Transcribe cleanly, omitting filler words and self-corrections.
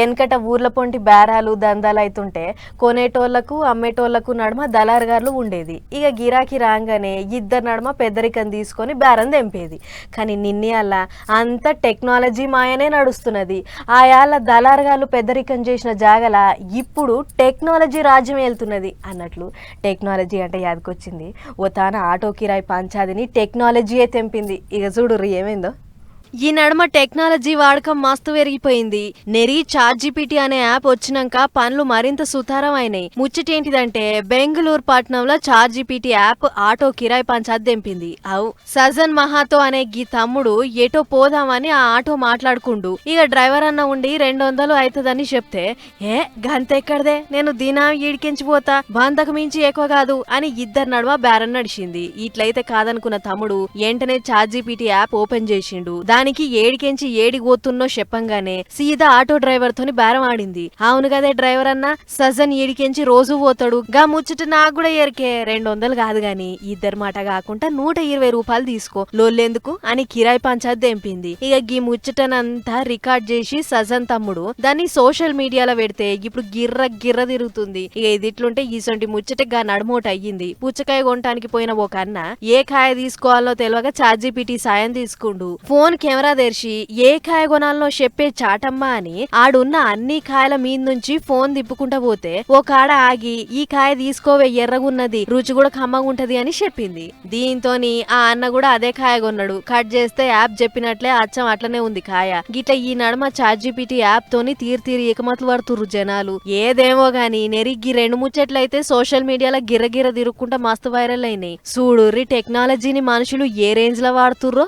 ఎనకట ఊర్ల పొంటి బేరాలు దందాలు అయితుంటే కొనేటోళ్లకు అమ్మేటోళ్లకు నడుమ దళారుగారులు ఉండేది. ఇక గిరాకీ రాగానే ఇద్దరు నడుమ పెద్దరికం తీసుకొని బేరం తెంపేది. కానీ నిన్నే అలా అంత టెక్నాలజీ మాయనే నడుస్తున్నది. ఆయాళ్ళ దళారుగారులు పెద్దరికం చేసిన జాగల ఇప్పుడు టెక్నాలజీ రాజ్యం వెళ్తున్నది అన్నట్లు టెక్నాలజీ అంటే యాదకొచ్చింది. ఓ తాన ఆటో కిరాయి పంచాదిని టెక్నాలజీయే తెంపింది. ఇక చూడు ఏమైందో. ఈ నడుమ టెక్నాలజీ వాడకం మస్తు పెరిగిపోయింది. నెరీ చాట్‌జీపీటీ అనే యాప్ వచ్చినాక పనులు మరింత సుతారం అయినాయి. ముచ్చటేంటిదంటే బెంగళూరు పట్టణంలో చాట్‌జీపీటీ యాప్ ఆటో కిరాయి పంచాది తెంపింది. అవు సజన్ మహాతో అనే గీ తమ్ముడు ఎటో పోదామని ఆ ఆటో మాట్లాడుకుండు. ఇక డ్రైవర్ అన్న ఉండి 200 అవుతుందని చెప్తే గంతెక్కడదే నేను దినా ఈడికించి పోతా, బందకు మించి ఎక్కువ కాదు అని ఇద్దరు నడుమ బేరం నడిచింది. ఇట్లయితే కాదనుకున్న తమ్ముడు వెంటనే చాట్‌జీపీటీ యాప్ ఓపెన్ చేసిండు. దానికి ఏడికెంచి ఏడికి పోతున్నో చెప్పంగానే సీదా ఆటో డ్రైవర్ తోని బేరం ఆడింది. అవును కదే డ్రైవర్ అన్న, సజన్ ఏడికెంచి రోజు పోతాడు, గా ముచ్చట నాకు కూడా ఎరికే, 200 కాదు గాని ఇద్దరు మాట కాకుండా 120 రూపాయలు తీసుకో, లోల్లెందుకు అని కిరాయి పంచాది తెంపింది. ఇక గీ ముచ్చటనంతా రికార్డ్ చేసి సజన్ తమ్ముడు దాన్ని సోషల్ మీడియాలో పెడితే ఇప్పుడు గిర్ర గిర్ర తిరుగుతుంది. ఇక ఇదిట్లుంటే ఈసొంటి ముచ్చటగా నడుమోట అయ్యింది. పుచ్చకాయ కొనటానికి పోయిన ఒక అన్న ఏ కాయ తీసుకోవాలో తెలియక చాట్‌జీపీటీ సాయం తీసుకుండు. ఫోన్ కెమెరా తెరిచి ఏ కాయ కొనాలనో చెప్పే చాటమ్మా అని ఆడున్న అన్ని కాయల మీద నుంచి ఫోన్ తిప్పుకుంటా పోతే ఓ కాడ ఆగి ఈ కాయ తీసుకోవే ఎర్రగున్నది, రుచి కూడా కమ్మగుంటది అని చెప్పింది. దీంతోని ఆ అన్న కూడా అదే కాయ కొన్నాడు. కట్ చేస్తే యాప్ చెప్పినట్లే అచ్చం అట్లనే ఉంది కాయ. గిట్ల ఈ నడుమ చాట్‌జీపీటీ యాప్ తోని తీరు ఏకమతులు పడుతుర్రు జనాలు. ఏదేమో గాని నెరిగ్గి 2 ముచ్చట్లయితే సోషల్ మీడియాలో గిర్రగిర్ర తిరుక్కుంటా మస్తు వైరల్ అయినాయి. చూడుర్రి టెక్నాలజీని మనుషులు ఏ రేంజ్ లో వాడుతుర్రో.